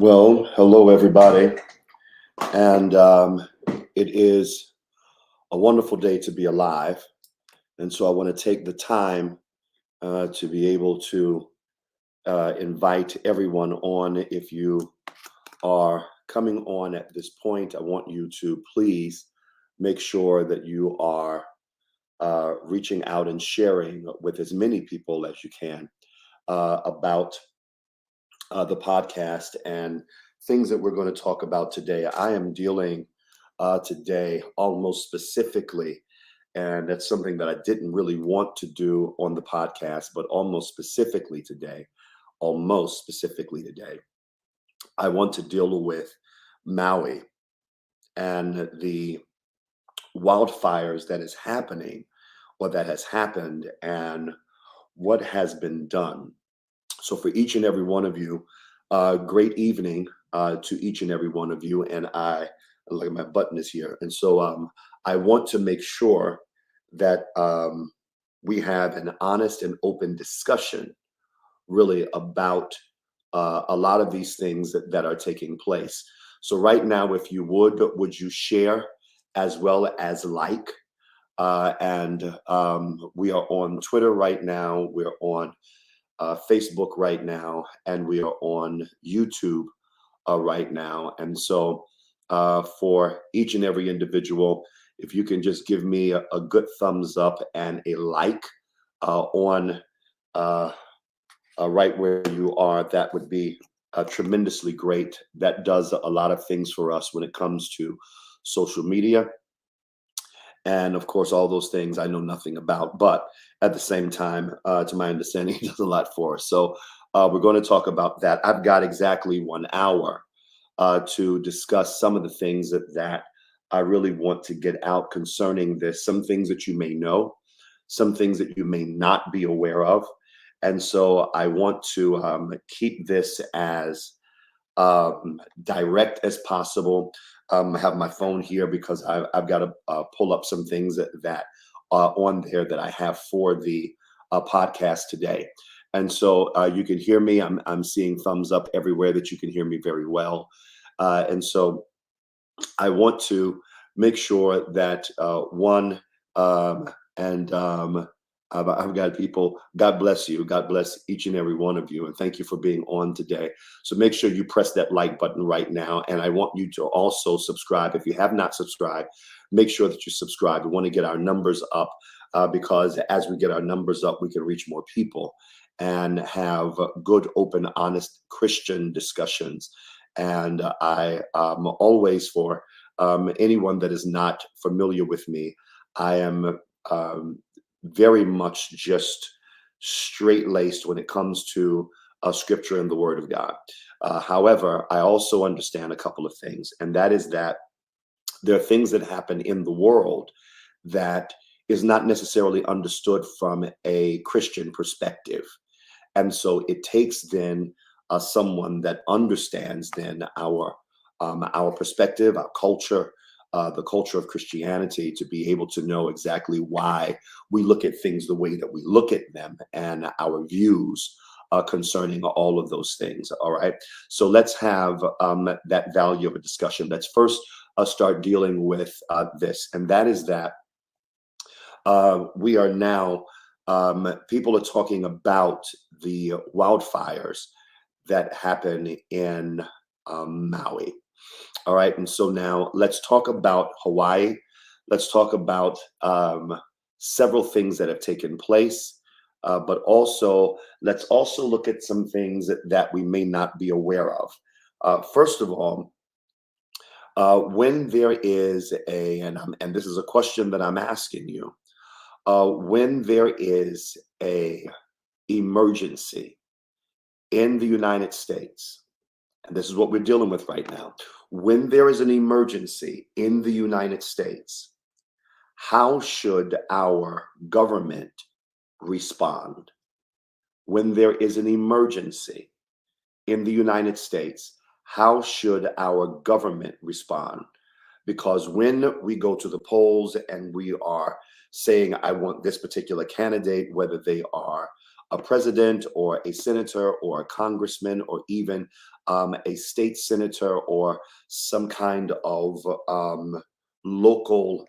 Well, hello everybody, and it is a wonderful day to be alive. And so I want to take the time to be able to invite everyone on. If you are coming on at this point, I want you to please make sure that you are reaching out and sharing with as many people as you can about the podcast and things that we're going to talk about today. I am dealing today almost specifically, and that's something that I didn't really want to do on the podcast, but almost specifically today, I want to deal with Maui and the wildfires that is happening or that has happened and what has been done. So, for each and every one of you, great evening to each and every one of you. And I look at my button is here. And so I want to make sure that we have an honest and open discussion really about a lot of these things that are taking place. So, right now, if you would you share as well as like? And we are on Twitter right now. We're on Facebook right now, and we are on YouTube right now. And so, for each and every individual, if you can just give me a good thumbs up and a like on uh, right where you are, that would be tremendously great. That does a lot of things for us when it comes to social media. And of course, all those things I know nothing about, but at the same time, to my understanding, it does a lot for us. So we're going to talk about that. I've got exactly 1 hour to discuss some of the things that I really want to get out concerning this. Some things that you may know, some things that you may not be aware of. And so I want to keep this as direct as possible. I have my phone here because I've got to pull up some things that are on there that I have for the podcast today. And so you can hear me. I'm seeing thumbs up everywhere that you can hear me very well. And so I want to make sure that and I've got people. God bless you. God bless each and every one of you. And thank you for being on today. So make sure you press that like button right now. And I want you to also subscribe. If you have not subscribed, make sure that you subscribe. We want to get our numbers up because as we get our numbers up, we can reach more people and have good, open, honest Christian discussions. And I always, for anyone that is not familiar with me, I am very much just straight laced when it comes to scripture and the word of God. However, I also understand a couple of things, and that is that there are things that happen in the world that is not necessarily understood from a Christian perspective. And so it takes then someone that understands then our perspective, our culture, the culture of Christianity, to be able to know exactly why we look at things the way that we look at them and our views concerning all of those things. All right. So let's have that value of a discussion. Let's first start dealing with this, and that is that we are now, people are talking about the wildfires that happen in Maui. All right. And so now let's talk about Hawaii. Let's talk about several things that have taken place, but also let's also look at some things that we may not be aware of. First of all, when there is and this is a question that I'm asking you, when there is a emergency in the United States, and this is what we're dealing with right now. When there is an emergency in the United States, how should our government respond? When there is an emergency in the United States, how should our government respond? Because when we go to the polls and we are saying, I want this particular candidate, whether they are a president or a senator or a congressman or even a state senator or some kind of local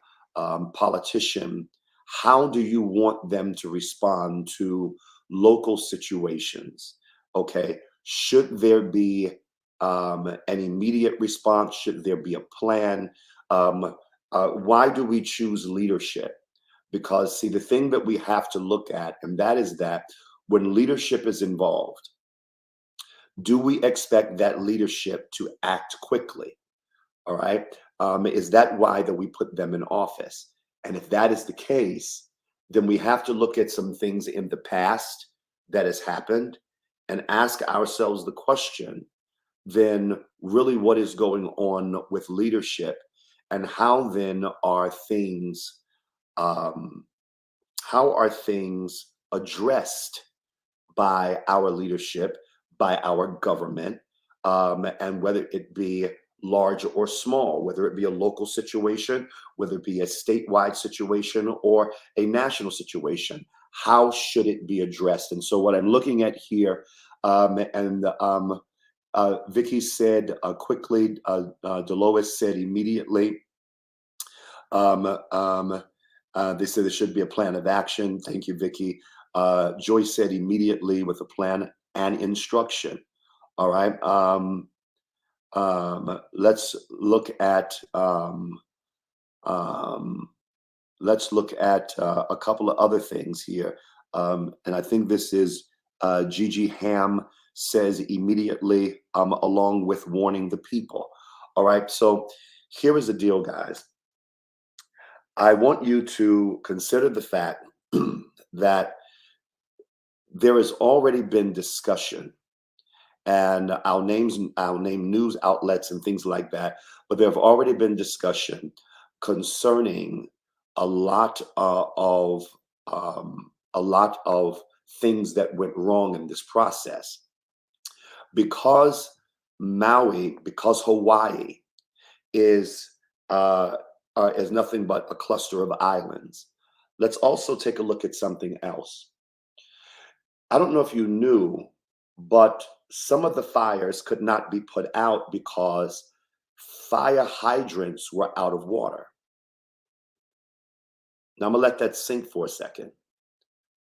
politician, how do you want them to respond to local situations? Okay, should there be an immediate response? Should there be a plan? Why do we choose leadership? Because, see, the thing that we have to look at, and that is that when leadership is involved, do we expect that leadership to act quickly? All right. Is that why that we put them in office? And if that is the case, then we have to look at some things in the past that has happened and ask ourselves the question, then really what is going on with leadership, and how then are things addressed by our leadership, by our government, and whether it be large or small, whether it be a local situation, whether it be a statewide situation or a national situation, how should it be addressed? And so what I'm looking at here, Vicky said quickly, Delois said immediately, they said there should be a plan of action. Thank you, Vicky. Joyce said immediately with a plan and instruction. All right. Let's look at a couple of other things here. And I think this is Gigi Ham says immediately, along with warning the people. All right. So here is the deal, guys. I want you to consider the fact that there has already been discussion, and I'll name news outlets and things like that, but there have already been discussion concerning a lot of things that went wrong in this process. Because Hawaii is nothing but a cluster of islands. Let's also take a look at something else. I don't know if you knew, but some of the fires could not be put out because fire hydrants were out of water. Now I'm gonna let that sink for a second.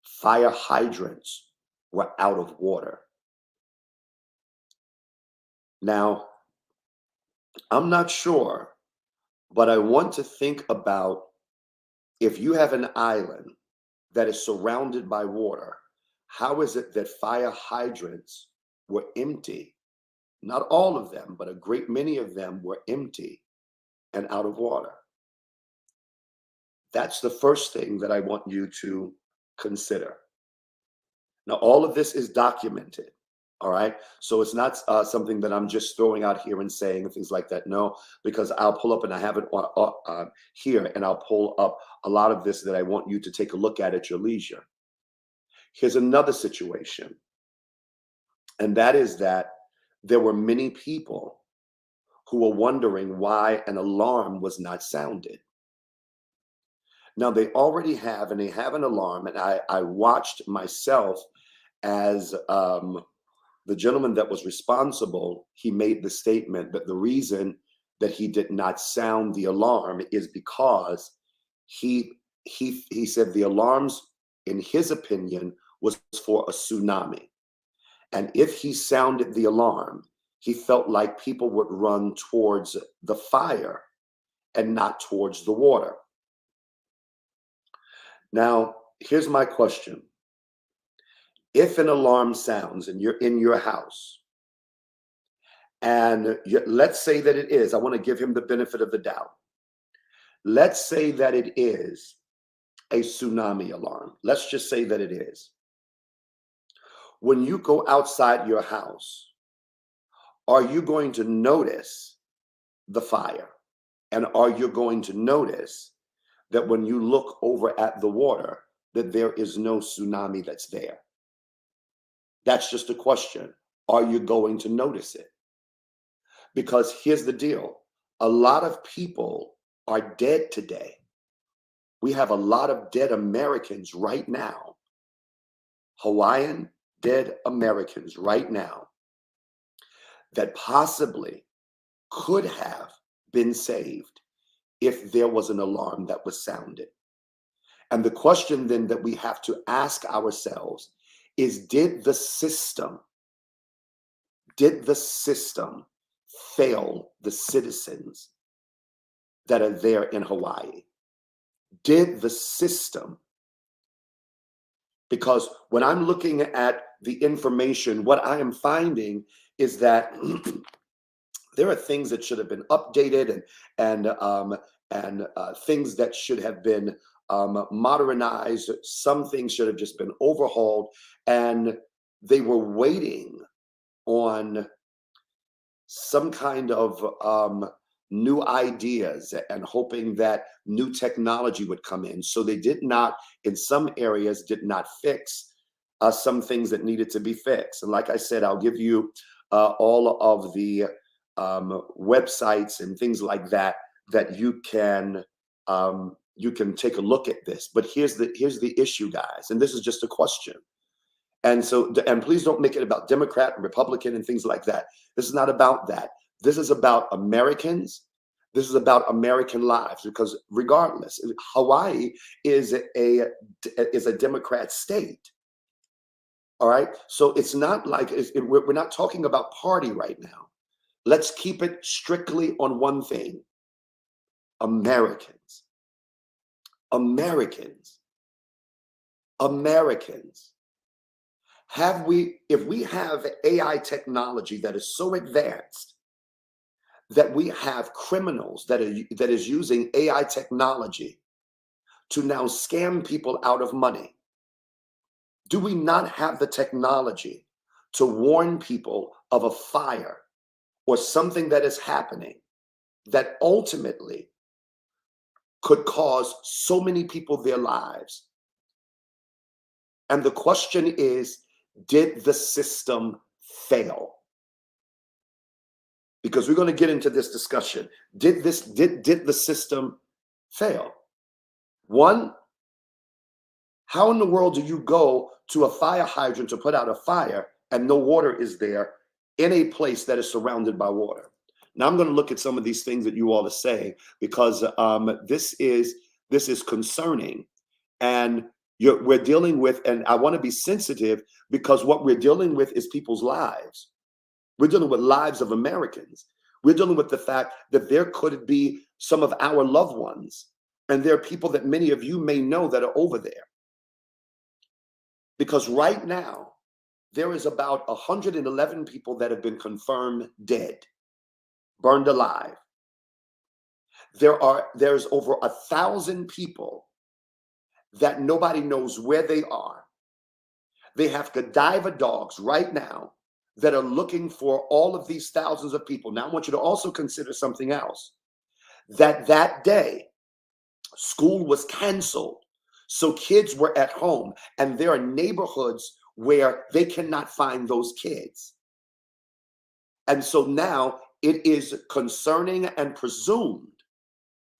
Fire hydrants were out of water. Now, I'm not sure, but I want to think about, if you have an island that is surrounded by water, how is it that fire hydrants were empty? Not all of them, but a great many of them were empty and out of water. That's the first thing that I want you to consider. Now, all of this is documented. All right. So it's not something that I'm just throwing out here and saying and things like that. No, because I'll pull up, and I have it here, and I'll pull up a lot of this that I want you to take a look at your leisure. Here's another situation. And that is that there were many people who were wondering why an alarm was not sounded. Now they already have, and they have an alarm. And I watched myself as the gentleman that was responsible, he made the statement that the reason that he did not sound the alarm is because he said the alarms, in his opinion, was for a tsunami. And if he sounded the alarm, he felt like people would run towards the fire and not towards the water. Now, here's my question. If an alarm sounds and you're in your house, and let's say that it is, I want to give him the benefit of the doubt. Let's say that it is a tsunami alarm. Let's just say that it is. When you go outside your house, are you going to notice the fire? And are you going to notice that when you look over at the water, that there is no tsunami that's there? That's just a question. Are you going to notice it? Because here's the deal. A lot of people are dead today. We have a lot of dead Americans right now. Hawaiian dead Americans right now that possibly could have been saved if there was an alarm that was sounded. And the question then that we have to ask ourselves is, did the system fail the citizens that are there in Hawaii? Did the system? Because when I'm looking at the information, what I am finding is that there are things that should have been updated and things that should have been modernized. Some things should have just been overhauled, and they were waiting on some kind of new ideas and hoping that new technology would come in. So they did not, in some areas, did not fix some things that needed to be fixed. And like I said, I'll give you all of the websites and things like that that you can take a look at this. But here's the issue, guys, and this is just a question. And so, and please don't make it about Democrat and Republican and things like that. This is not about that. This is about Americans. This is about American lives, because regardless, Hawaii is a Democrat state. All right. So it's not like we're not talking about party right now. Let's keep it strictly on one thing. Americans. Americans. Americans. If we have AI technology that is so advanced that we have criminals that is using AI technology to now scam people out of money, do we not have the technology to warn people of a fire or something that is happening that ultimately could cause so many people their lives? And the question is, did the system fail? Because we're going to get into this discussion. Did the system fail? One, how in the world do you go to a fire hydrant to put out a fire and no water is there in a place that is surrounded by water? Now I'm going to look at some of these things that you all are saying, because this is concerning, and we're dealing with, and I want to be sensitive, because what we're dealing with is people's lives. We're dealing with lives of Americans. We're dealing with the fact that there could be some of our loved ones, and there are people that many of you may know that are over there. Because right now, there is about 111 people that have been confirmed dead, burned alive. There's over 1,000 people that nobody knows where they are. They have Godiva dogs right now that are looking for all of these thousands of people. Now, I want you to also consider something else. That day, school was canceled. So kids were at home, and there are neighborhoods where they cannot find those kids. And so now it is concerning and presumed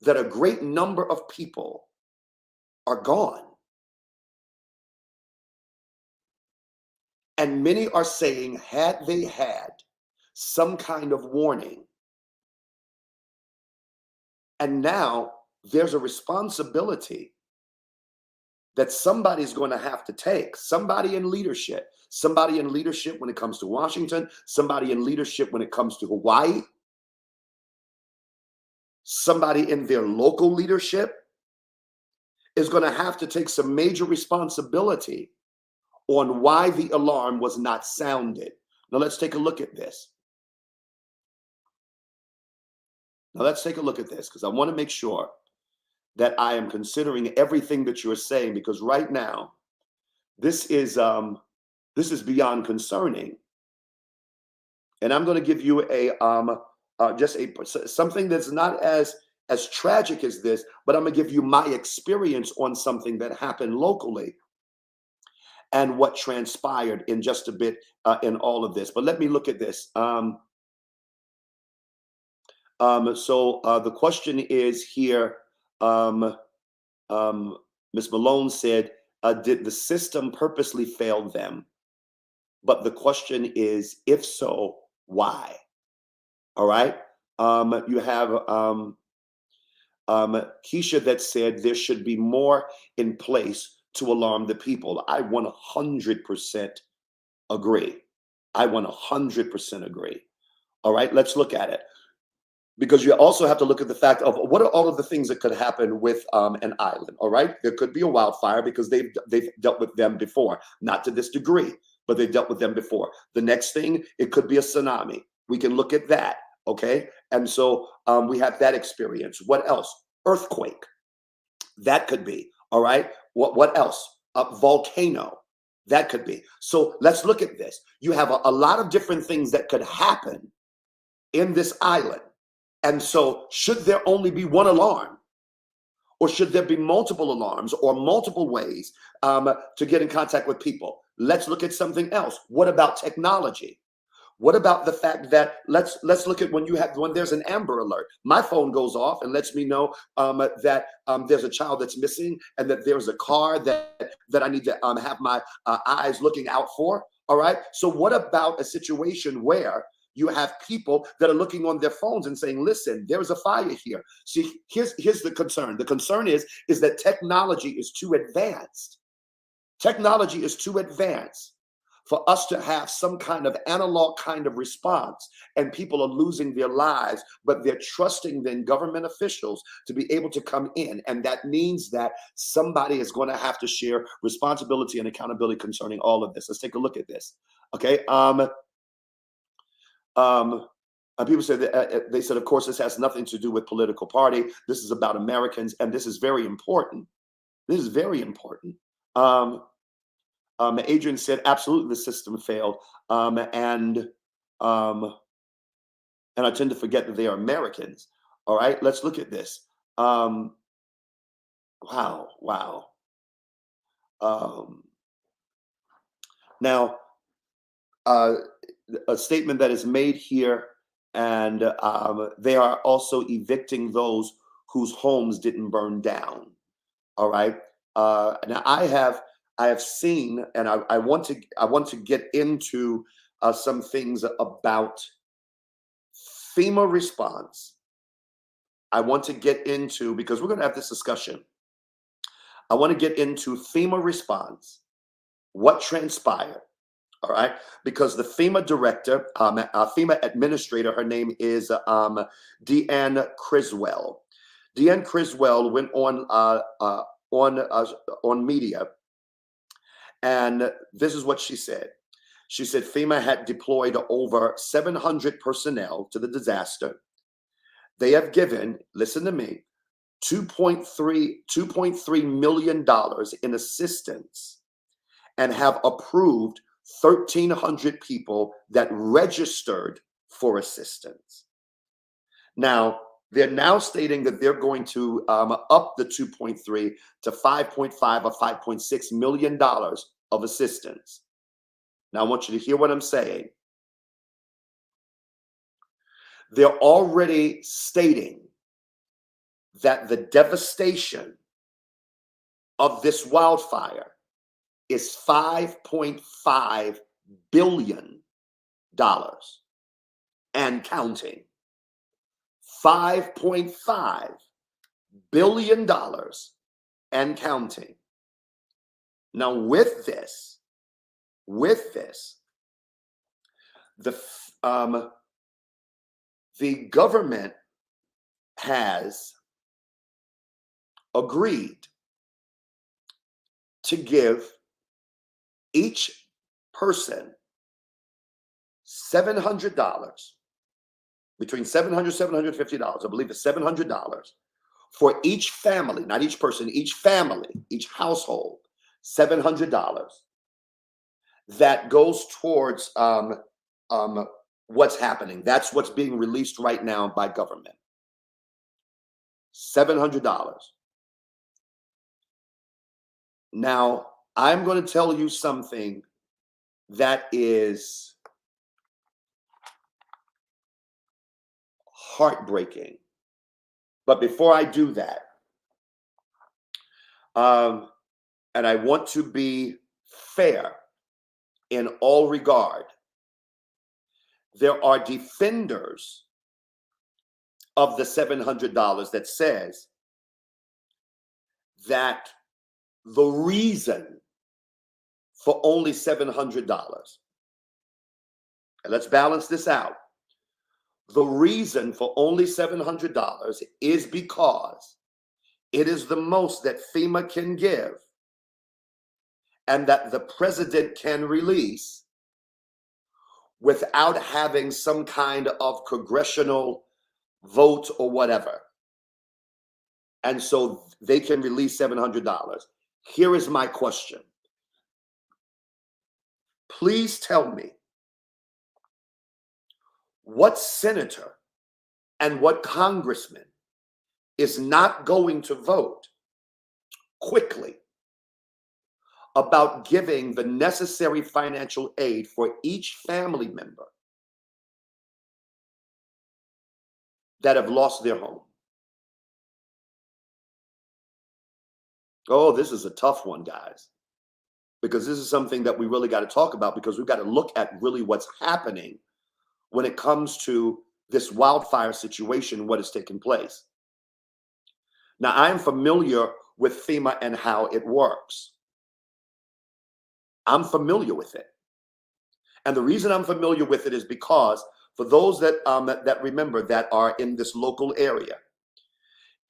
that a great number of people are gone. And many are saying, had they had some kind of warning, and now there's a responsibility that somebody's going to have to take, somebody in leadership when it comes to Washington, somebody in leadership when it comes to Hawaii, somebody in their local leadership is going to have to take some major responsibility on why the alarm was not sounded. Now let's take a look at this. Because I want to make sure that I am considering everything that you're saying, because right now, this is beyond concerning. And I'm going to give you something that's not as tragic as this, but I'm going to give you my experience on something that happened locally and what transpired in just a bit in all of this. But let me look at this. So the question is here, Ms. Malone said, Did the system purposely fail them? But the question is, if so, why? All right. You have Keisha that said there should be more in place to alarm the people. I 100% agree. I 100% agree. All right, let's look at it. Because you also have to look at the fact of what are all of the things that could happen with an island. All right, there could be a wildfire because they've dealt with them before, not to this degree, but they've dealt with them before. The next thing, it could be a tsunami. We can look at that. Okay, and so we have that experience. What else? Earthquake. That could be. All right. What else? A volcano. That could be. So let's look at this. You have a lot of different things that could happen in this island. And so, should there only be one alarm? Or should there be multiple alarms or multiple ways to get in contact with people? Let's look at something else. What about technology? What about the fact that let's look at when there's an Amber Alert. My phone goes off and lets me know that there's a child that's missing and that there's a car that I need to have my eyes looking out for. All right. So what about a situation where you have people that are looking on their phones and saying, listen, there's a fire here. See, here's the concern. The concern is that technology is too advanced. Technology is too advanced for us to have some kind of analog kind of response, and people are losing their lives, but they're trusting then government officials to be able to come in. And that means that somebody is going to have to share responsibility and accountability concerning all of this. Let's take a look at this. Okay. People say that they said, of course, this has nothing to do with political party. This is about Americans, and this is very important. This is very important. Adrian said, absolutely, the system failed, and I tend to forget that they are Americans. All right, let's look at this. Wow. Now, a statement that is made here, and they are also evicting those whose homes didn't burn down. All right. Now I have seen, and I want to get into some things about FEMA response. I want to get into, because we're going to have this discussion. I want to get into FEMA response, what transpired. All right, because the FEMA director, FEMA administrator, her name is Deanne Criswell. Deanne Criswell went on media, and this is what she said. She said FEMA had deployed over 700 personnel to the disaster. They have given, listen to me, $2.3 million in assistance, and have approved 1,300 people that registered for assistance. Now, they're now stating that they're going to up the 2.3 to 5.5 or $5.6 million of assistance. Now, I want you to hear what I'm saying. They're already stating that the devastation of this wildfire is $5.5 billion and counting. $5.5 billion and counting. Now, with this, the government has agreed to give each person $700, between $700 and $750. I believe it's $700 for each family, not each person, each family, each household, $700 that goes towards what's happening. That's what's being released right now by government. $700. Now, I'm going to tell you something that is heartbreaking. But before I do that, and I want to be fair in all regard. There are defenders of the $700 that says that the reason for only $700, and let's balance this out. The reason for only $700 is because it is the most that FEMA can give and that the president can release without having some kind of congressional vote or whatever. And so they can release $700. Here is my question. Please tell me what senator and what congressman is not going to vote quickly about giving the necessary financial aid for each family member that have lost their home. Oh, this is a tough one, guys, because this is something that we really got to talk about, because we've got to look at really what's happening when it comes to this wildfire situation, what is taking place. Now, I am familiar with FEMA and how it works. I'm familiar with it. And the reason I'm familiar with it is because for those that remember, that are in this local area,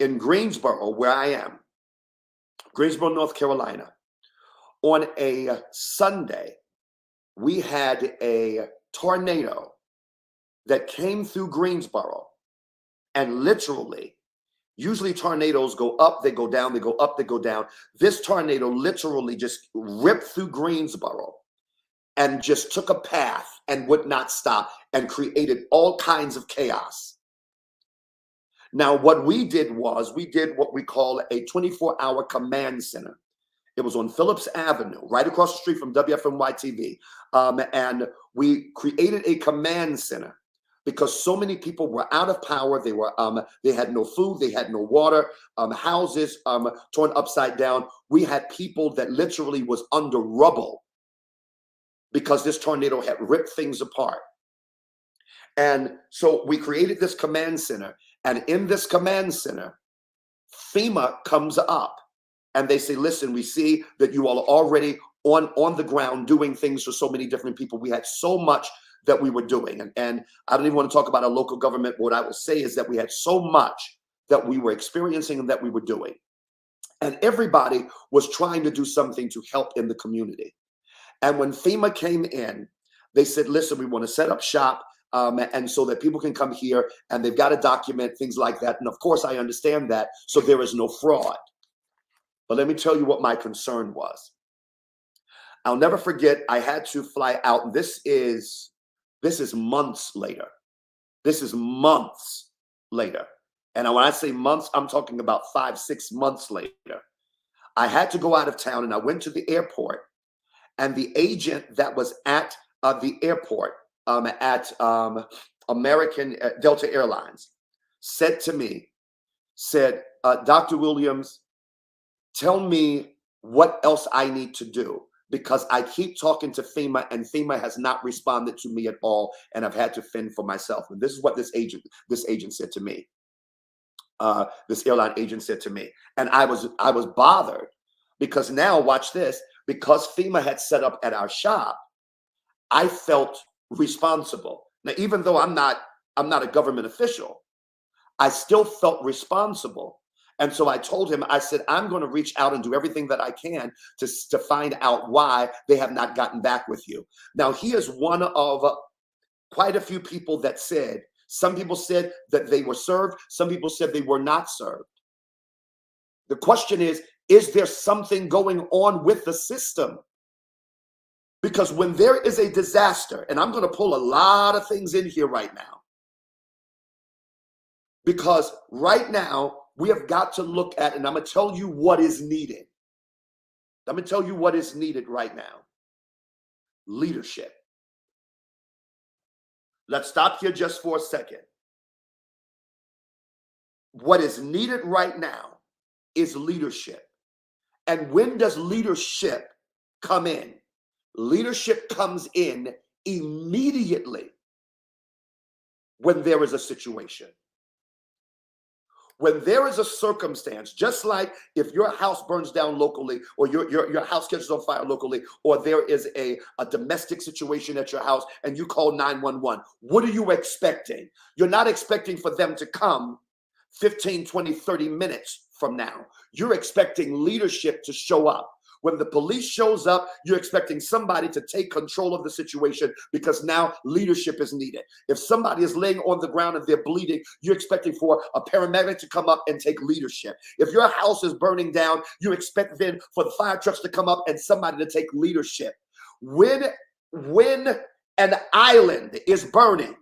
in Greensboro, where I am, Greensboro, North Carolina, on a Sunday, we had a tornado that came through Greensboro, and literally, usually tornadoes go up, they go down, they go up, they go down. This tornado literally just ripped through Greensboro and just took a path and would not stop and created all kinds of chaos. Now, what we did was we did what we call a 24-hour command center. It was on Phillips Avenue, right across the street from WFNY TV. And we created a command center because so many people were out of power. They were they had no food, they had no water, houses torn upside down. We had people that literally was under rubble because this tornado had ripped things apart. And so we created this command center. And in this command center, FEMA comes up and they say, listen, we see that you all are already on the ground doing things for so many different people. We had so much that we were doing. And I don't even want to talk about our local government. What I will say is that we had so much that we were experiencing and that we were doing. And everybody was trying to do something to help in the community. And when FEMA came in, they said, listen, we want to set up shop. And so that people can come here and they've got to document things like that. And of course, I understand that. So there is no fraud. But let me tell you what my concern was. I'll never forget, I had to fly out. And this is months later. This is months later. And when I say months, I'm talking about 5-6 months later. I had to go out of town and I went to the airport, and the agent that was at the airport at American Delta Airlines said to me, Dr. Williams, tell me what else I need to do, because I keep talking to FEMA and FEMA has not responded to me at all, and I've had to fend for myself. And this is what this agent said to me. This airline agent said to me, and I was bothered, because now watch this, because FEMA had set up at our shop, I felt responsible. Now, even though I'm not a government official, I still felt responsible. And so I told him, I said, I'm going to reach out and do everything that I can to find out why they have not gotten back with you. Now, he is one of quite a few people that said, some people said that they were served. Some people said they were not served. The question is there something going on with the system? Because when there is a disaster, and I'm going to pull a lot of things in here right now, because right now we have got to look at, and I'm going to tell you what is needed. I'm going to tell you what is needed right now. Leadership. Let's stop here just for a second. What is needed right now is leadership. And when does leadership come in? Leadership comes in immediately when there is a situation. When there is a circumstance, just like if your house burns down locally, or your house catches on fire locally, or there is a domestic situation at your house and you call 911, what are you expecting? You're not expecting for them to come 15, 20, 30 minutes from now. You're expecting leadership to show up. When the police shows up, you're expecting somebody to take control of the situation because now leadership is needed. If somebody is laying on the ground and they're bleeding, you're expecting for a paramedic to come up and take leadership. If your house is burning down, you expect then for the fire trucks to come up and somebody to take leadership. When an island is burning,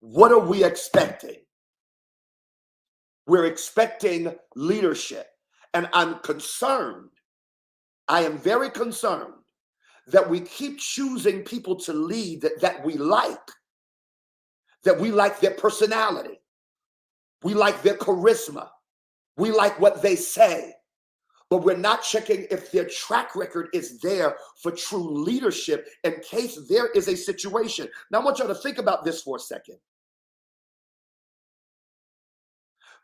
what are we expecting? We're expecting leadership. And I'm concerned, I am very concerned that we keep choosing people to lead that we like their personality. We like their charisma. We like what they say. But we're not checking if their track record is there for true leadership in case there is a situation. Now, I want y'all to think about this for a second,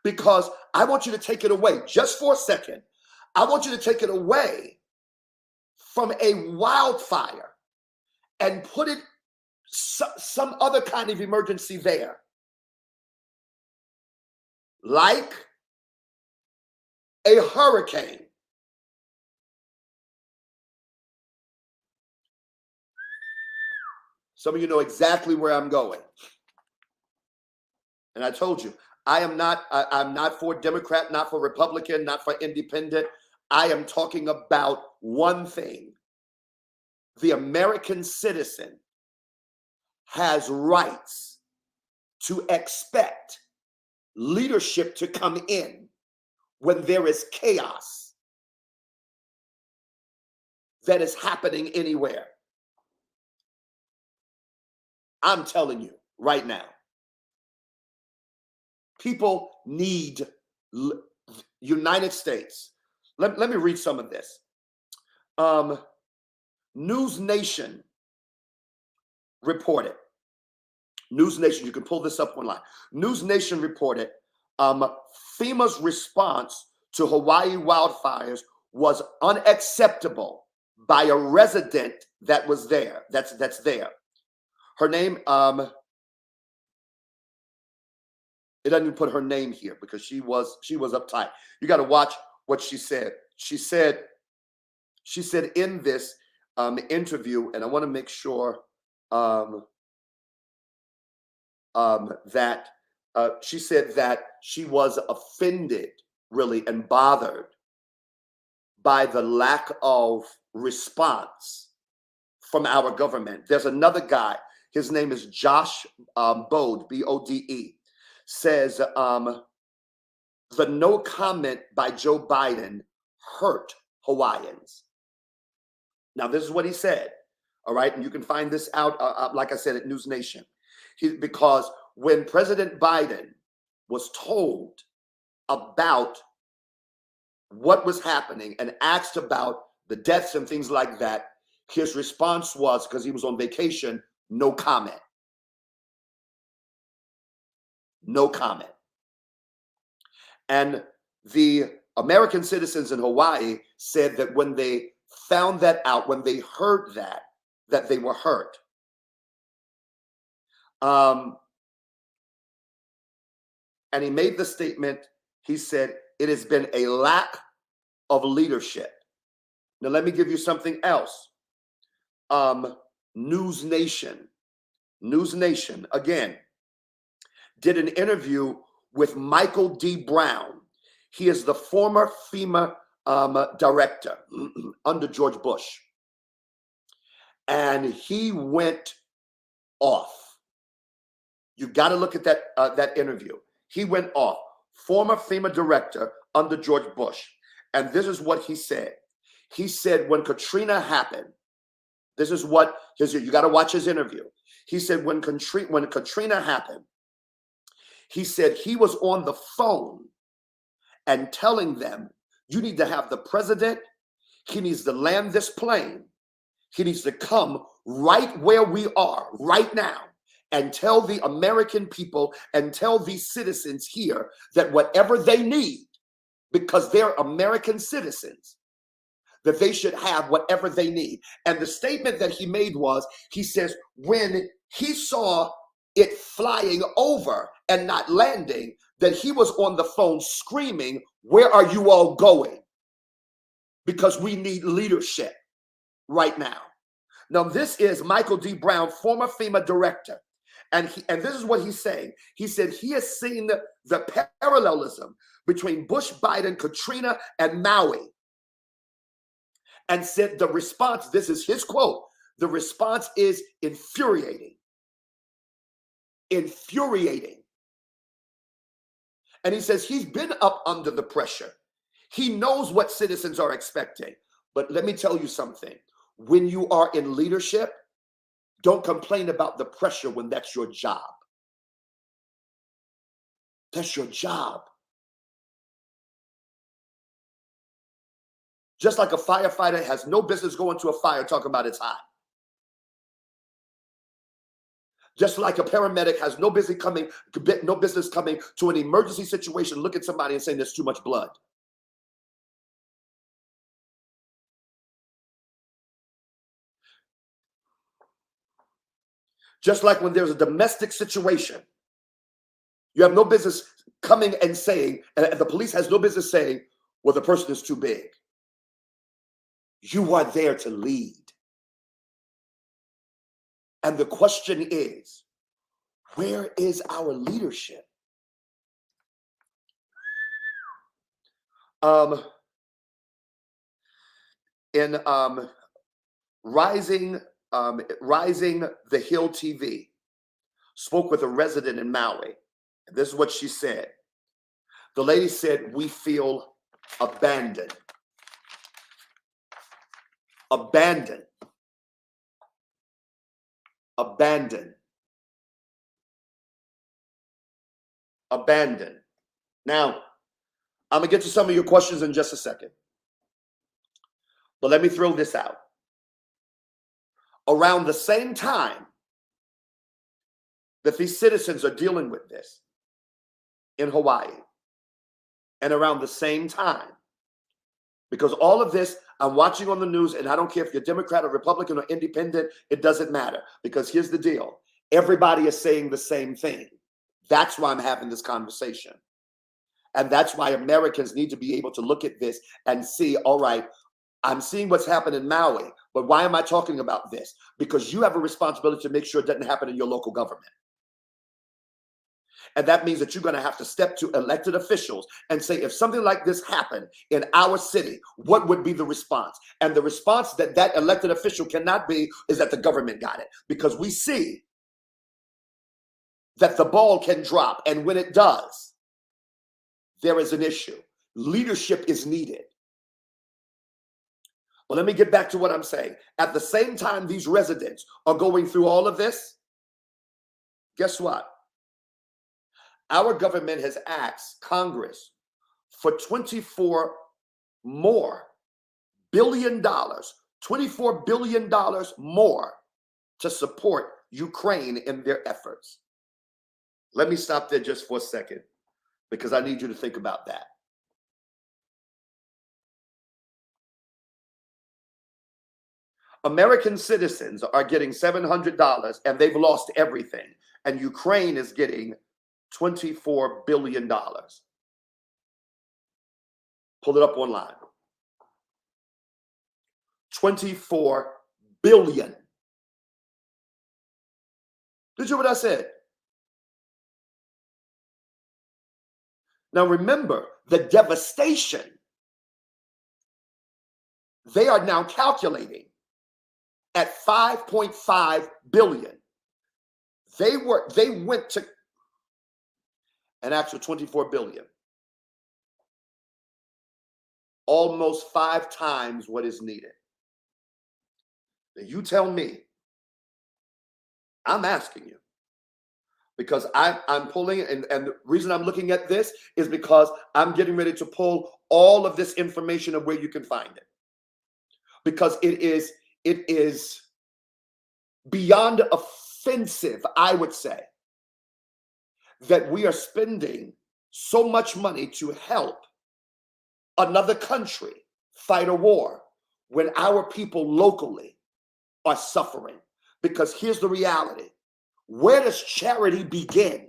because I want you to take it away just for a second. I want you to take it away from a wildfire and put it some other kind of emergency there, like a hurricane. Some of you know exactly where I'm going. And I told you, I'm not for Democrat, not for Republican, not for independent. I am talking about one thing. The American citizen has rights to expect leadership to come in when there is chaos that is happening anywhere. I'm telling you right now, people need United States. Let me read some of this. News Nation reported. News Nation, you can pull this up online. News Nation reported FEMA's response to Hawaii wildfires was unacceptable by a resident that was there. That's there. Her name, it doesn't even put her name here because she was uptight. You got to watch what she said. She said in this interview, and I want to make sure that she said that she was offended, really, and bothered by the lack of response from our government. There's another guy. His name is Josh Bode, B-O-D-E. Says the no comment by Joe Biden hurt Hawaiians. Now, this is what he said, all right? And you can find this out, like I said, at News Nation. Because when President Biden was told about what was happening and asked about the deaths and things like that, his response was, because he was on vacation, no comment. No comment. And the American citizens in Hawaii said that when they found that out, when they heard that they were hurt. And he made the statement, he said, it has been a lack of leadership. Now, let me give you something else. News Nation, again, did an interview with Michael D. Brown. He is the former FEMA director under George Bush. And he went off. You got to look at that interview. He went off. Former FEMA director under George Bush. And this is what he said. He said when Katrina happened, this is what you got to watch his interview. He said when Katrina happened, he said he was on the phone and telling them You need to have the president. He needs to land this plane. He needs to come right where we are right now and tell the American people and tell these citizens here that whatever they need, because they're American citizens, that they should have whatever they need. And the statement that he made was, he says, when he saw it flying over and not landing, that he was on the phone screaming, "Where are you all going? Because we need leadership right now." Now, this is Michael D. Brown, former FEMA director. And this is what he's saying. He said he has seen the parallelism between Bush, Biden, Katrina, and Maui. And said the response, this is his quote, the response is infuriating. Infuriating. And he says he's been up under the pressure. He knows what citizens are expecting. But let me tell you something. When you are in leadership, don't complain about the pressure when that's your job. That's your job. Just like a firefighter has no business going to a fire talking about it's hot. Just like a paramedic has no business coming to an emergency situation, look at somebody and saying there's too much blood. Just like when there's a domestic situation, you have no business coming and saying, and the police has no business saying, well, the person is too big. You are there to lead. And the question is, where is our leadership? In Rising the Hill TV, spoke with a resident in Maui. And this is what she said. The lady said, we feel abandoned. Abandoned. Abandoned. Abandoned. Now, I'm going to get to some of your questions in just a second. But let me throw this out. Around the same time that these citizens are dealing with this in Hawaii, and around the same time, because all of this, I'm watching on the news, and I don't care if you're Democrat or Republican or independent, it doesn't matter. Because here's the deal. Everybody is saying the same thing. That's why I'm having this conversation. And that's why Americans need to be able to look at this and see, all right, I'm seeing what's happened in Maui, but why am I talking about this? Because you have a responsibility to make sure it doesn't happen in your local government. And that means that you're going to have to step to elected officials and say, if something like this happened in our city, what would be the response? And the response that that elected official cannot be is that the government got it. Because we see that the ball can drop. And when it does, there is an issue. Leadership is needed. Well, let me get back to what I'm saying. At the same time these residents are going through all of this, guess what? Our government has asked Congress for $24 billion more to support Ukraine in their efforts. Let me stop there just for a second, because I need you to think about that. American citizens are getting $700 and they've lost everything. And Ukraine is getting $24 billion. Pull it up online. 24 billion. Did you hear what I said? Now remember the devastation. They are now calculating at 5.5 billion. They went to an actual 24 billion. Almost 5 times what is needed. Now you tell me, I'm asking you, because I'm pulling, and the reason I'm looking at this is because I'm getting ready to pull all of this information of where you can find it, because it is beyond offensive, I would say, that we are spending so much money to help another country fight a war when our people locally are suffering. Because here's the reality: where does charity begin?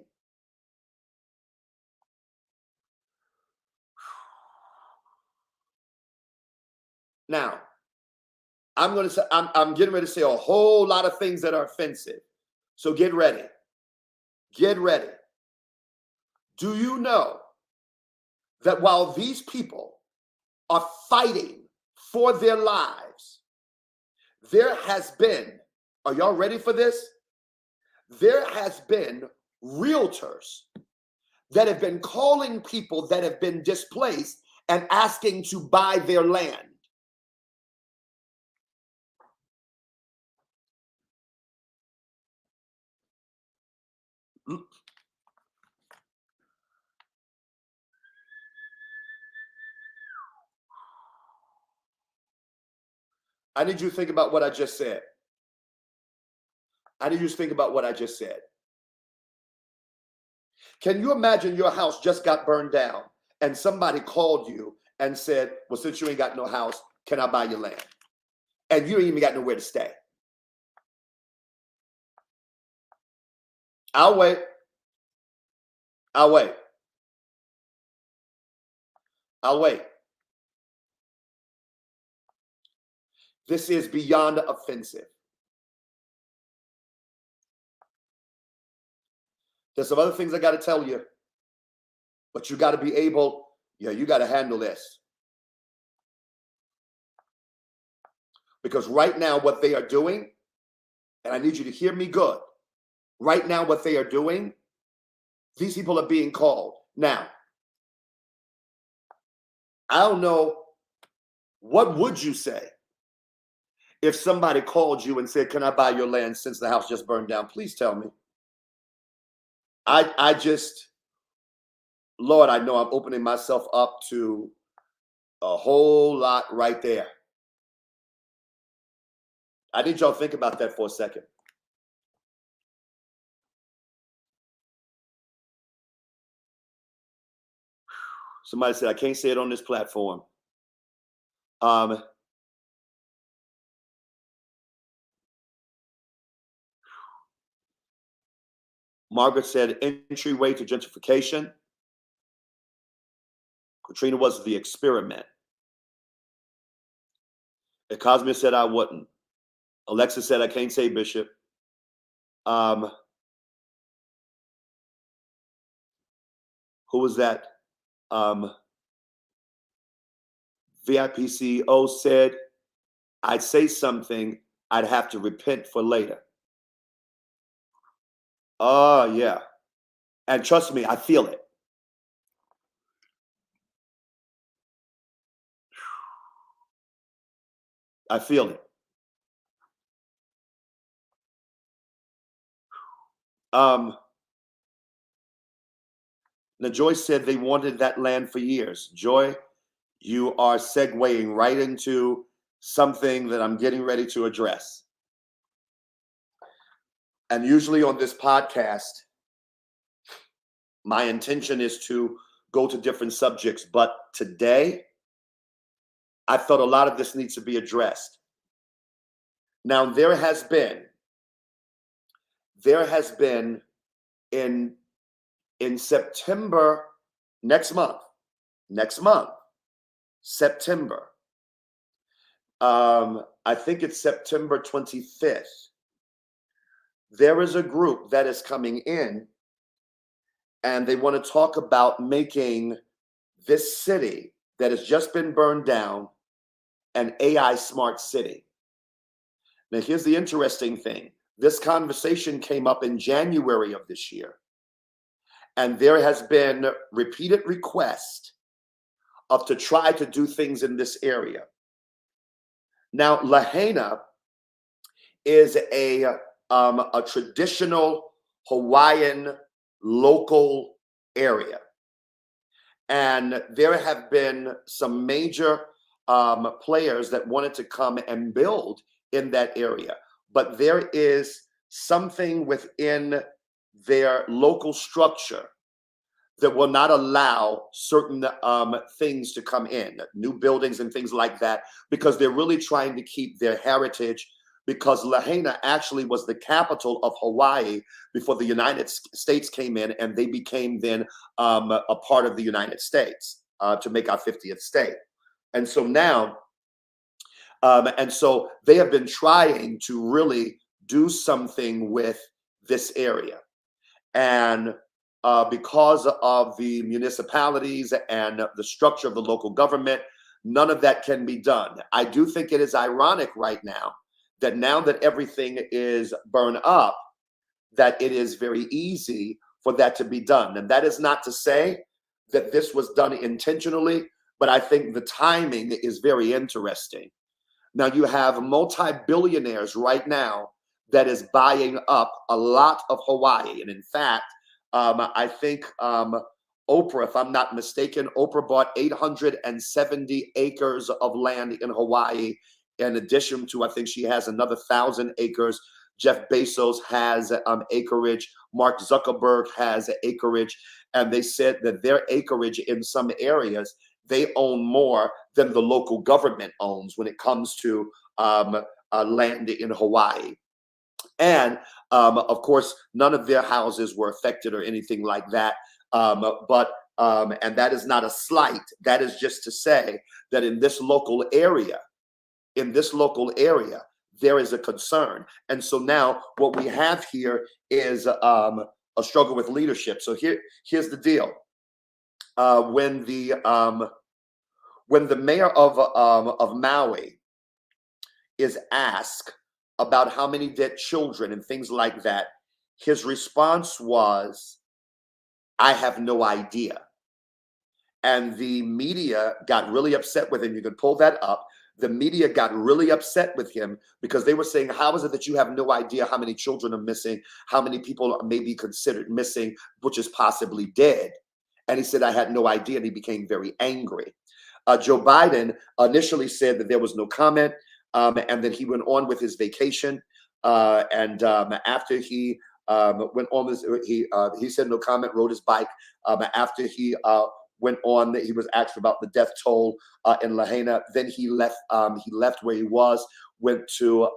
Now, I'm getting ready to say a whole lot of things that are offensive. So get ready. Get ready. Do you know that while these people are fighting for their lives, there has been, are y'all ready for this? There has been realtors that have been calling people that have been displaced and asking to buy their land. I need you to think about what I just said. I need you to think about what I just said. Can you imagine your house just got burned down and somebody called you and said, well, since you ain't got no house, can I buy your land? And you ain't even got nowhere to stay. I'll wait. I'll wait. I'll wait. This is beyond offensive. There's some other things I got to tell you, but you got to be able, you got to handle this. Because right now, what they are doing, and I need you to hear me good, right now, what they are doing, these people are being called. Now, I don't know, what would you say if somebody called you and said, can I buy your land since the house just burned down? Please tell me. I just, Lord, I know I'm opening myself up to a whole lot right there. I need y'all to think about that for a second. Somebody said, I can't say it on this platform. Margaret said, entryway to gentrification. Katrina was the experiment. And Cosme said, I wouldn't. Alexa said, I can't say Bishop. Who was that? VIP CEO said, I'd say something I'd have to repent for later. Oh, yeah. And trust me, I feel it. I feel it. Now, Joy said they wanted that land for years. Joy, you are segueing right into something that I'm getting ready to address. And usually on this podcast, my intention is to go to different subjects, but today, I thought a lot of this needs to be addressed. Now, there has been in September, next month, September, I think it's September 25th, there is a group that is coming in and they want to talk about making this city that has just been burned down an AI smart city. Now, here's the interesting thing. This conversation came up in January of this year, and there has been repeated requests to try to do things in this area. Now, Lahaina is a traditional Hawaiian local area. And there have been some major players that wanted to come and build in that area. But there is something within their local structure that will not allow certain things to come in, new buildings and things like that, because they're really trying to keep their heritage. Because Lahaina actually was the capital of Hawaii before the United States came in, and they became then a part of the United States to make our 50th state. And so now, and so they have been trying to really do something with this area. And because of the municipalities and the structure of the local government, none of that can be done. I do think it is ironic right now that everything is burned up, that it is very easy for that to be done. And that is not to say that this was done intentionally, but I think the timing is very interesting. Now you have multi-billionaires right now that is buying up a lot of Hawaii. And in fact, I think Oprah, if I'm not mistaken, Oprah bought 870 acres of land in Hawaii. In addition to, I think she has another 1,000 acres. Jeff Bezos has acreage. Mark Zuckerberg has acreage. And they said that their acreage in some areas, they own more than the local government owns when it comes to land in Hawaii. And of course, none of their houses were affected or anything like that. And that is not a slight. That is just to say that in this local area, there is a concern. And so now what we have here is a struggle with leadership. So here's the deal. When the mayor of Maui is asked about how many dead children and things like that, his response was, "I have no idea." And the media got really upset with him. You can pull that up. The media got really upset with him because they were saying, how is it that you have no idea how many children are missing, how many people may be considered missing, which is possibly dead? And he said, I had no idea. And he became very angry. Joe Biden initially said that there was no comment. And then he went on with his vacation. After he went on this, he said no comment, rode his bike. After he went on, he was asked about the death toll in Lahaina. Then he left where he was, went to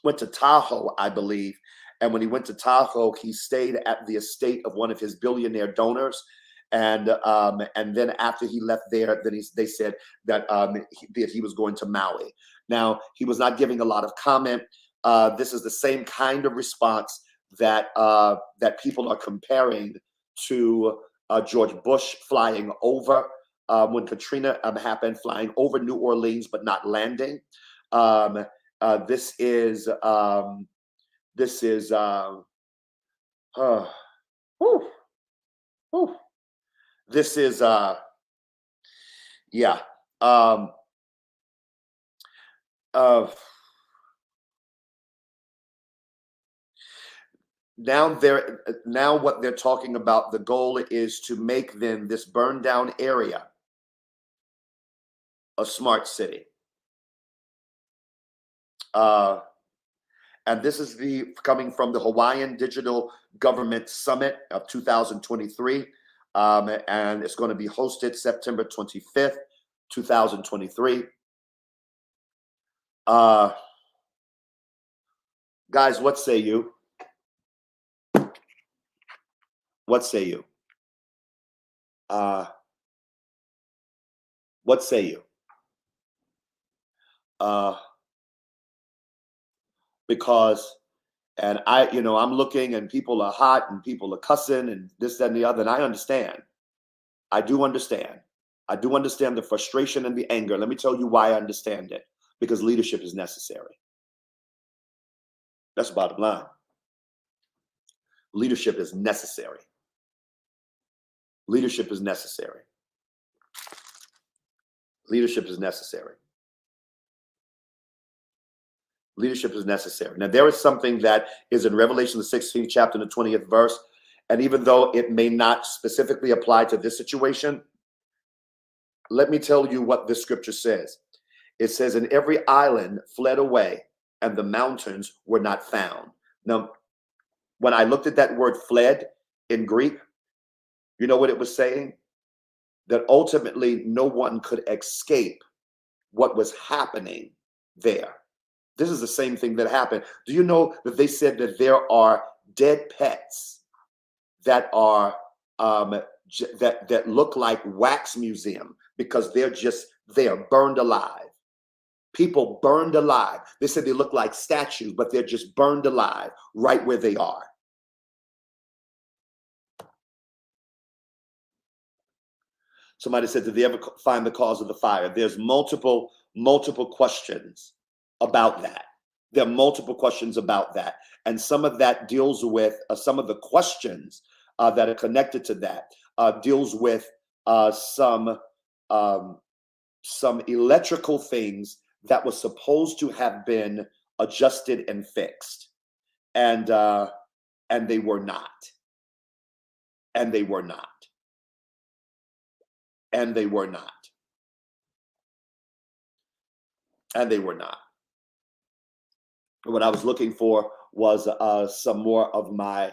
Tahoe, I believe. And when he went to Tahoe, he stayed at the estate of one of his billionaire donors. And then after he left there, then they said that he was going to Maui. Now, he was not giving a lot of comment. This is the same kind of response that people are comparing to George Bush flying over when Katrina happened, flying over New Orleans but not landing. This is This is yeah. Now what they're talking about, the goal is to make then this burned down area a smart city. And this is coming from the Hawaiian Digital Government Summit of 2023. And it's going to be hosted September 25th, 2023. Guys, what say you? What say you? What say you? Because, and I'm looking and people are hot and people are cussing and this, that, and the other. And I understand. I do understand. I do understand the frustration and the anger. Let me tell you why I understand it. Because leadership is necessary. That's the bottom line. Leadership is necessary. Leadership is necessary. Leadership is necessary. Leadership is necessary. Now, there is something that is in Revelation, the 16th chapter, the 20th verse. And even though it may not specifically apply to this situation, let me tell you what this scripture says. It says, and every island fled away, and the mountains were not found. Now, when I looked at that word fled in Greek, you know what it was saying? That ultimately no one could escape what was happening there. This is the same thing that happened. Do you know that they said that there are dead pets that are that look like wax museum because they are burned alive. People burned alive. They said they look like statues, but they're just burned alive right where they are. Somebody said, did they ever find the cause of the fire? There's multiple questions about that. There are multiple questions about that. And some of that deals with some of the questions that are connected to that deals with some electrical things that were supposed to have been adjusted and fixed. And they were not. And they were not. And they were not. And they were not. What I was looking for was some more of my,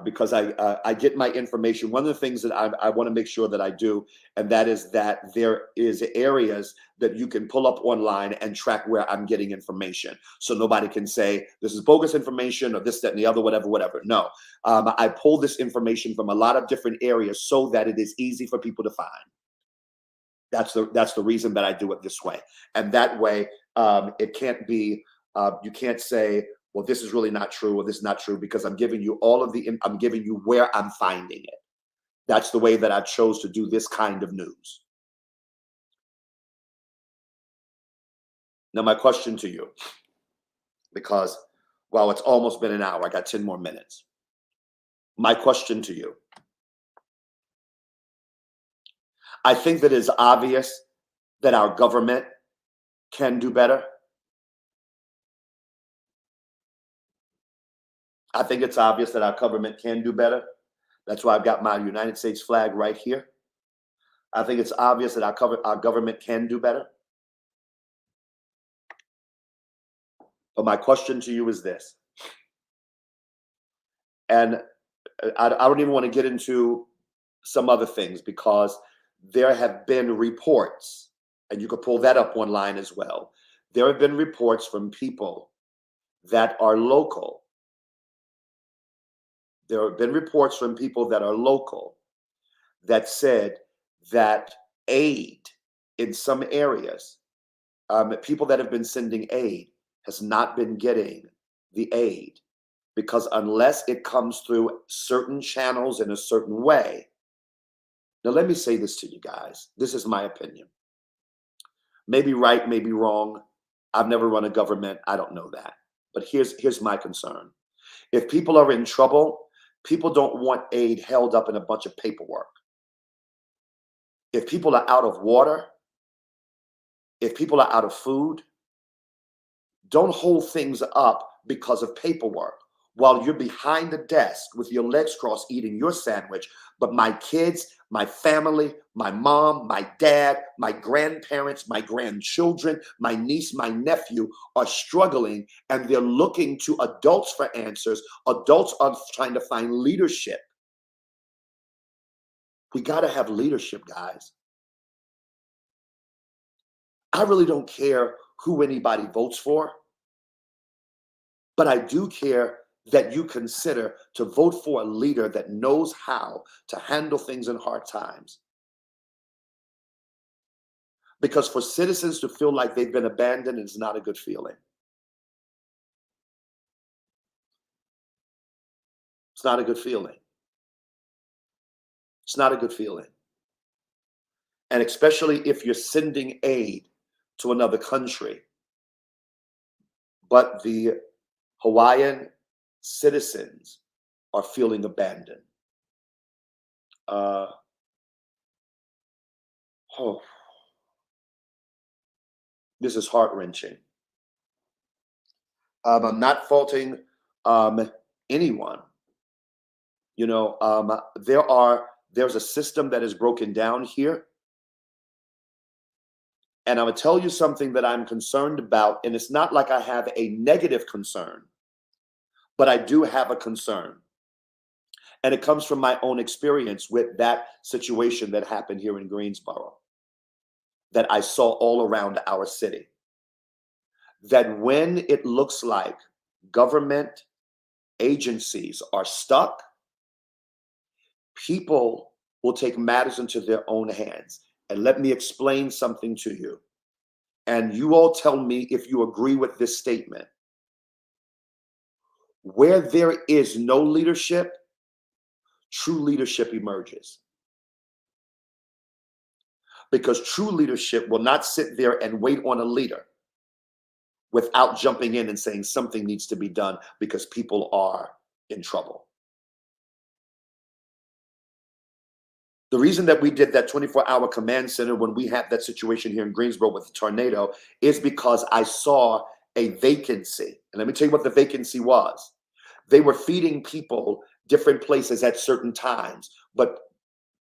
because I get my information. One of the things that I want to make sure that I do, and that is that there is areas that you can pull up online and track where I'm getting information. So nobody can say, this is bogus information or this, that, and the other, whatever. No, I pull this information from a lot of different areas so that it is easy for people to find. That's the reason that I do it this way. And that way, it can't be, you can't say, well, this is really not true or this is not true, because I'm giving you I'm giving you where I'm finding it. That's the way that I chose to do this kind of news. Now, my question to you, because while it's almost been an hour, I got 10 more minutes. My question to you, I think that it's obvious that our government can do better. I think it's obvious that our government can do better. That's why I've got my United States flag right here. I think it's obvious that our government can do better. But my question to you is this. And I don't even want to get into some other things, because there have been reports, and you could pull that up online as well. There have been reports from people that are local. There have been reports from people that are local that said that aid in some areas, people that have been sending aid has not been getting the aid, because unless it comes through certain channels in a certain way. Now, let me say this to you guys. This is my opinion. Maybe right, maybe wrong. I've never run a government. I don't know that. But here's my concern. If people are in trouble, people don't want aid held up in a bunch of paperwork. If people are out of water, if people are out of food, don't hold things up because of paperwork while you're behind the desk with your legs crossed eating your sandwich. But my kids, my family, my mom, my dad, my grandparents, my grandchildren, my niece, my nephew are struggling, and they're looking to adults for answers. Adults are trying to find leadership. We got to have leadership, guys. I really don't care who anybody votes for, but I do care that you consider to vote for a leader that knows how to handle things in hard times. Because for citizens to feel like they've been abandoned is not a good feeling. It's not a good feeling. It's not a good feeling. And especially if you're sending aid to another country, but the Hawaiian citizens are feeling abandoned. This is heart-wrenching. I'm not faulting anyone. You know, there's a system that is broken down here, and I'm gonna tell you something that I'm concerned about, and it's not like I have a negative concern, but I do have a concern, and it comes from my own experience with that situation that happened here in Greensboro, that I saw all around our city. That when it looks like government agencies are stuck, people will take matters into their own hands. And let me explain something to you. And you all tell me if you agree with this statement. Where there is no leadership, true leadership emerges. Because true leadership will not sit there and wait on a leader without jumping in and saying something needs to be done because people are in trouble. The reason that we did that 24-hour command center when we had that situation here in Greensboro with the tornado is because I saw a vacancy. And let me tell you what the vacancy was. They were feeding people different places at certain times, but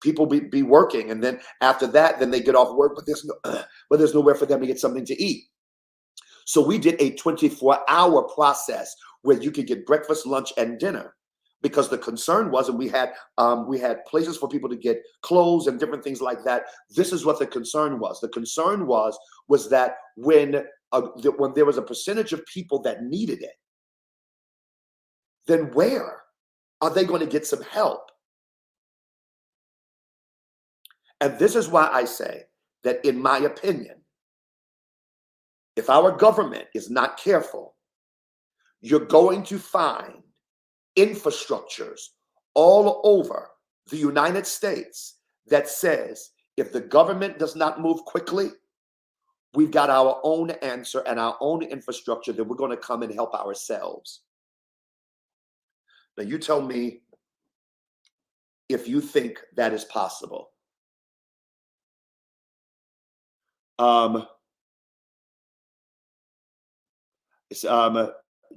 people be working. And then after that, then they get off work, but there's nowhere for them to get something to eat. So we did a 24-hour process where you could get breakfast, lunch, and dinner. Because the concern was, and we had places for people to get clothes and different things like that. This is what the concern was. The concern was that when there was a percentage of people that needed it, then where are they going to get some help? And this is why I say that, in my opinion, if our government is not careful, you're going to find infrastructures all over the United States that says if the government does not move quickly, we've got our own answer and our own infrastructure that we're going to come and help ourselves. Now, you tell me if you think that is possible.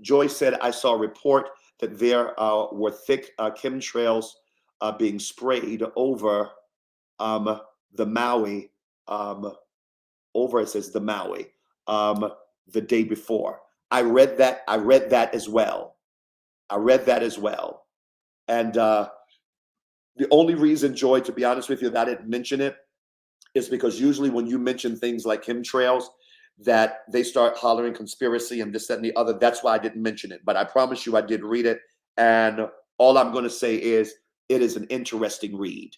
Joy said, I saw a report that there were thick chemtrails being sprayed over the Maui, it says the Maui, the day before. I read that as well. And the only reason, Joy, to be honest with you, that I didn't mention it is because usually when you mention things like chemtrails, that they start hollering conspiracy and this, that, and the other. That's why I didn't mention it. But I promise you I did read it. And all I'm going to say is it is an interesting read.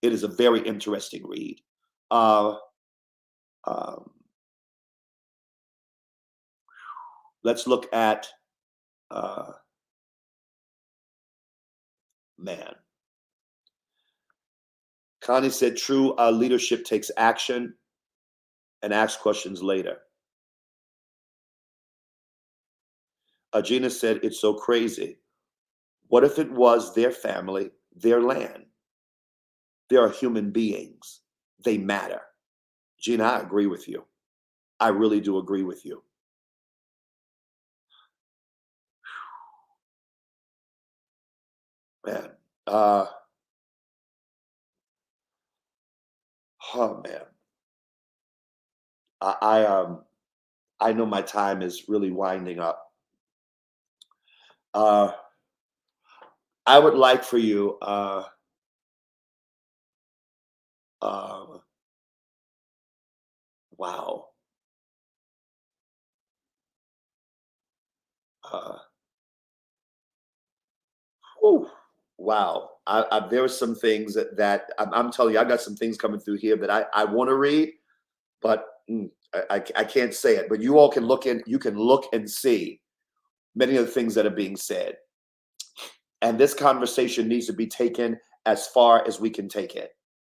It is a very interesting read. Let's look at, man. Connie said, true leadership takes action and asks questions later. Gina said, it's so crazy. What if it was their family, their land? They are human beings. They matter. Gina, I agree with you. I really do agree with you. Man. Oh, man. I know my time is really winding up. I would like for you wow. Whew, wow. There are some things that I'm telling you, I got some things coming through here that I want to read, but I can't say it. But you all can look and see many of the things that are being said. And this conversation needs to be taken as far as we can take it.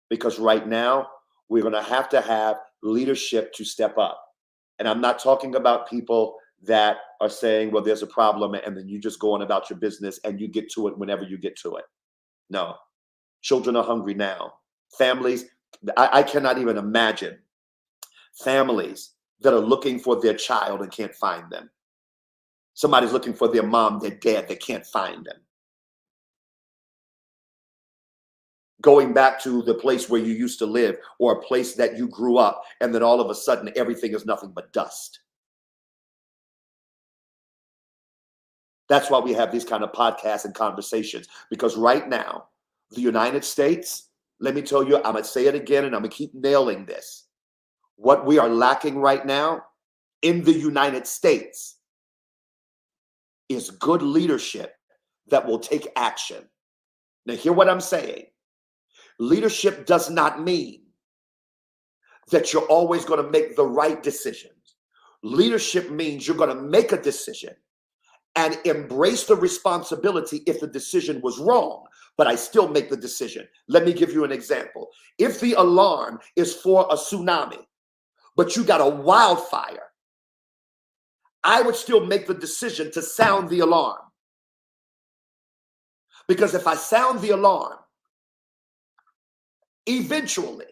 Because right now, we're going to have leadership to step up. And I'm not talking about people that are saying, well, there's a problem, and then you just go on about your business and you get to it whenever you get to it. No. Children are hungry now. Families, I cannot even imagine families that are looking for their child and can't find them. Somebody's looking for their mom, they're dead, they can't find them. Going back to the place where you used to live or a place that you grew up, and then all of a sudden everything is nothing but dust. That's why we have these kind of podcasts and conversations, because right now, the United States, let me tell you, I'm going to say it again and I'm going to keep nailing this. What we are lacking right now in the United States is good leadership that will take action. Now, hear what I'm saying. Leadership does not mean that you're always going to make the right decisions. Leadership means you're going to make a decision and embrace the responsibility if the decision was wrong, but I still make the decision. Let me give you an example. If the alarm is for a tsunami, but you got a wildfire, I would still make the decision to sound the alarm. Because if I sound the alarm, eventually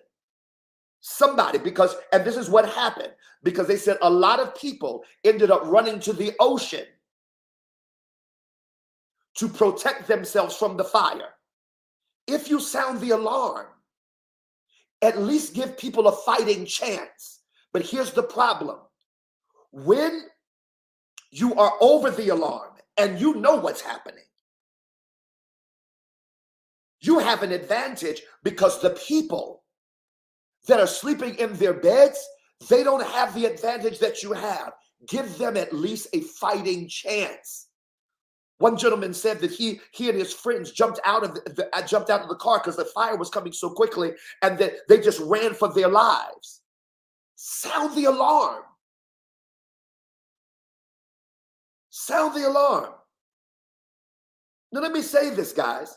somebody, and this is what happened, because they said a lot of people ended up running to the ocean to protect themselves from the fire. If you sound the alarm, at least give people a fighting chance. But here's the problem. When you are over the alarm and you know what's happening, you have an advantage, because the people that are sleeping in their beds, they don't have the advantage that you have. Give them at least a fighting chance. One gentleman said that he and his friends jumped out of the car because the fire was coming so quickly, and that they just ran for their lives. Sound the alarm. Sound the alarm. Now let me say this, guys,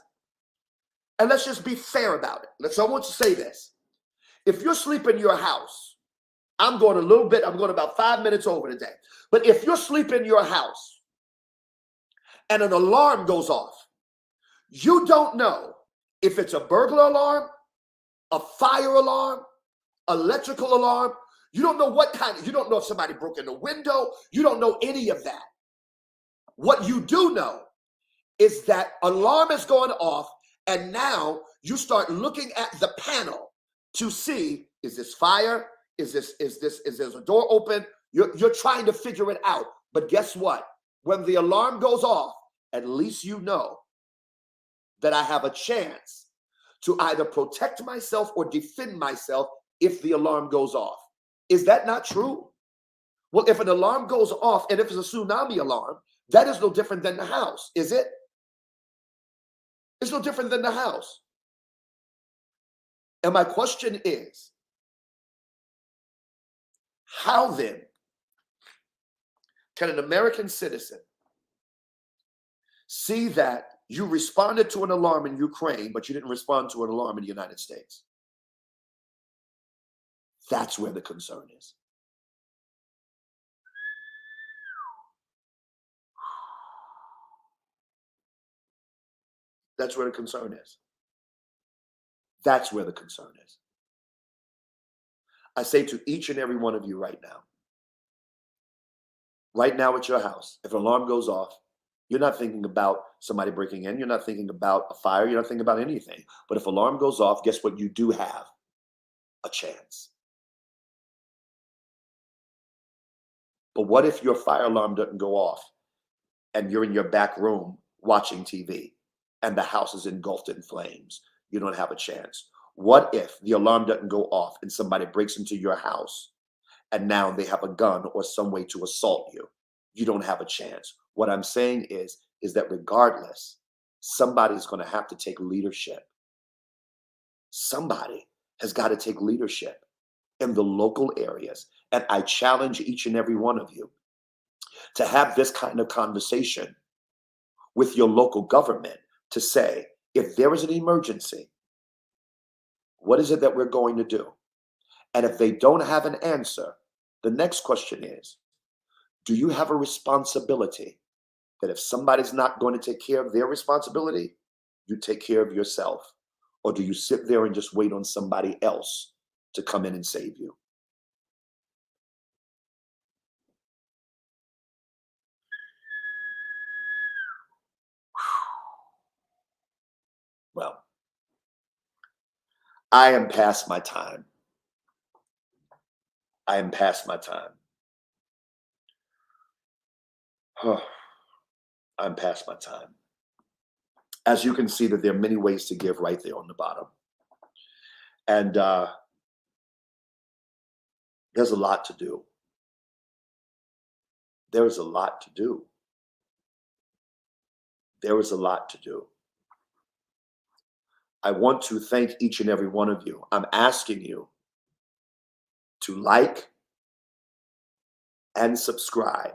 and let's just be fair about it. I want to say this. If you're sleeping in your house, I'm going about 5 minutes over today. But if you're sleeping in your house and an alarm goes off, you don't know if it's a burglar alarm, a fire alarm, electrical alarm. You don't know you don't know if somebody broke in the window. You don't know any of that. What you do know is that alarm is going off, and now you start looking at the panel to see, is this fire? Is there a door open? You're trying to figure it out. But guess what? When the alarm goes off, at least you know that I have a chance to either protect myself or defend myself if the alarm goes off. Is that not true? Well, if an alarm goes off, and if it's a tsunami alarm, that is no different than the house, is it? It's no different than the house. And my question is, how then can an American citizen see that you responded to an alarm in Ukraine, but you didn't respond to an alarm in the United States? That's where the concern is. That's where the concern is. That's where the concern is. I say to each and every one of you right now at your house, if an alarm goes off, you're not thinking about somebody breaking in. You're not thinking about a fire. You're not thinking about anything. But if alarm goes off, guess what? You do have a chance. But what if your fire alarm doesn't go off and you're in your back room watching TV and the house is engulfed in flames? You don't have a chance. What if the alarm doesn't go off and somebody breaks into your house and now they have a gun or some way to assault you? You don't have a chance. What I'm saying is that regardless, somebody's going to have to take leadership. Somebody has got to take leadership in the local areas. And I challenge each and every one of you to have this kind of conversation with your local government to say, if there is an emergency, what is it that we're going to do? And if they don't have an answer, the next question is, do you have a responsibility that if somebody's not going to take care of their responsibility, you take care of yourself? Or do you sit there and just wait on somebody else to come in and save you? I am past my time. I am past my time. I'm past my time. As you can see, that there are many ways to give right there on the bottom. And there's a lot to do. There is a lot to do. There is a lot to do. I want to thank each and every one of you. I'm asking you to like and subscribe,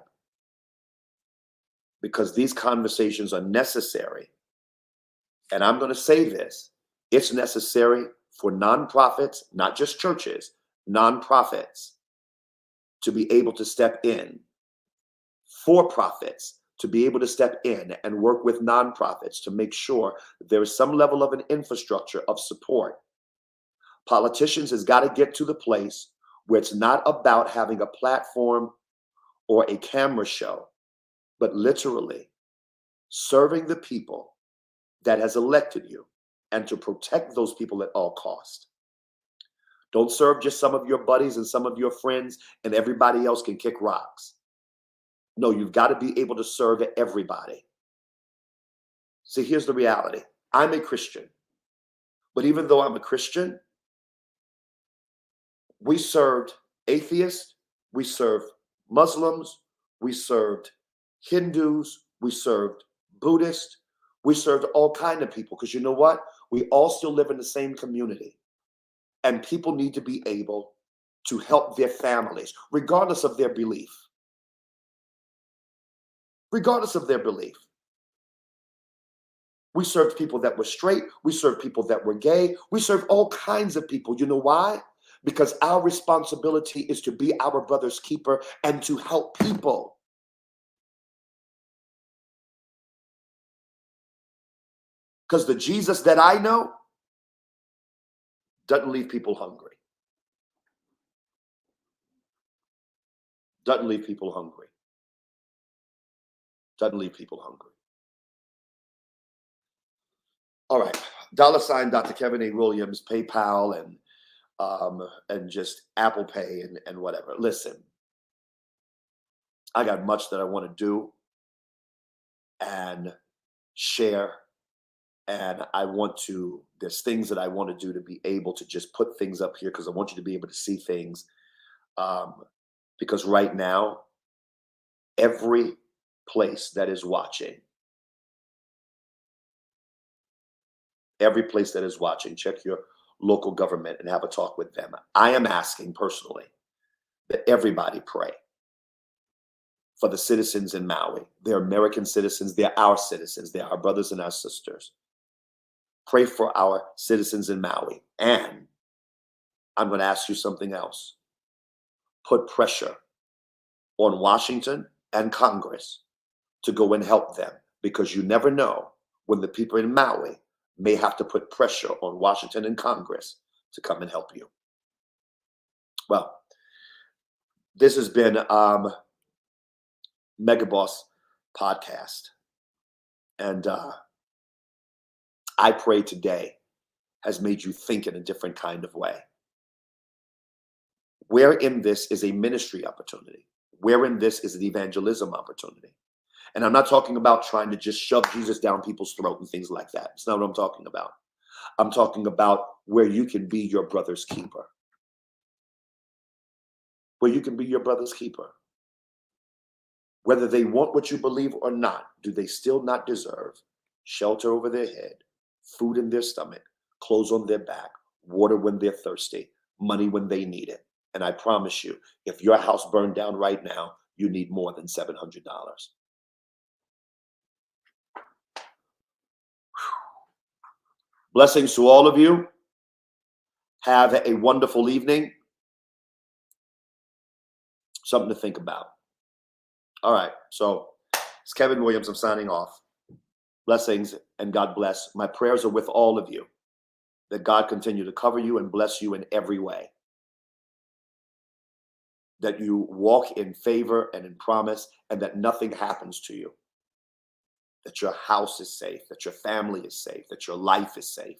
because these conversations are necessary. And I'm going to say this, it's necessary for nonprofits, not just churches, nonprofits to be able to step in, for profits to be able to step in and work with nonprofits to make sure that there is some level of an infrastructure of support. Politicians has got to get to the place where it's not about having a platform or a camera show, but literally serving the people that has elected you and to protect those people at all cost. Don't serve just some of your buddies and some of your friends and everybody else can kick rocks. No, you've got to be able to serve everybody. See, here's the reality. I'm a Christian, but even though I'm a Christian, we served atheists, we served Muslims, we served Hindus, we served Buddhists, we served all kinds of people, because you know what? We all still live in the same community, and people need to be able to help their families, regardless of their belief. Regardless of their belief. We served people that were straight, we served people that were gay, we served all kinds of people. You know why? Because our responsibility is to be our brother's keeper and to help people. Because the Jesus that I know doesn't leave people hungry. Doesn't leave people hungry. Doesn't leave people hungry. All right. $ Dr. Kevin A. Williams, PayPal, and just Apple Pay and whatever. Listen, I got much that I want to do and share. And there's things that I want to do to be able to just put things up here, because I want you to be able to see things. Because right now, every place that is watching, check your local government and have a talk with them. I am asking personally that everybody pray for the citizens in Maui. They're American citizens. They're our citizens. They're our brothers and our sisters. Pray for our citizens in Maui. And I'm going to ask you something else. Put pressure on Washington and Congress to go and help them, because you never know when the people in Maui may have to put pressure on Washington and Congress to come and help you. Well, this has been Mega Boss Podcast. And I pray today has made you think in a different kind of way. Wherein this is a ministry opportunity, wherein this is an evangelism opportunity. And I'm not talking about trying to just shove Jesus down people's throat and things like that. It's not what I'm talking about. I'm talking about where you can be your brother's keeper. Where you can be your brother's keeper. Whether they want what you believe or not, do they still not deserve shelter over their head, food in their stomach, clothes on their back, water when they're thirsty, money when they need it? And I promise you, if your house burned down right now, you need more than $700. Blessings to all of you. Have a wonderful evening. Something to think about. All right. So it's Kevin Williams. I'm signing off. Blessings and God bless. My prayers are with all of you, that God continue to cover you and bless you in every way. That you walk in favor and in promise, and that nothing happens to you. That your house is safe, that your family is safe, that your life is safe.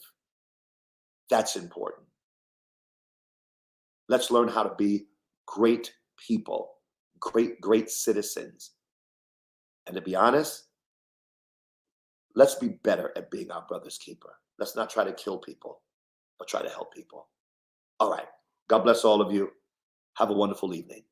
That's important. Let's learn how to be great people, great citizens. And to be honest, let's be better at being our brother's keeper. Let's not try to kill people, but try to help people. All right. God bless all of you. Have a wonderful evening.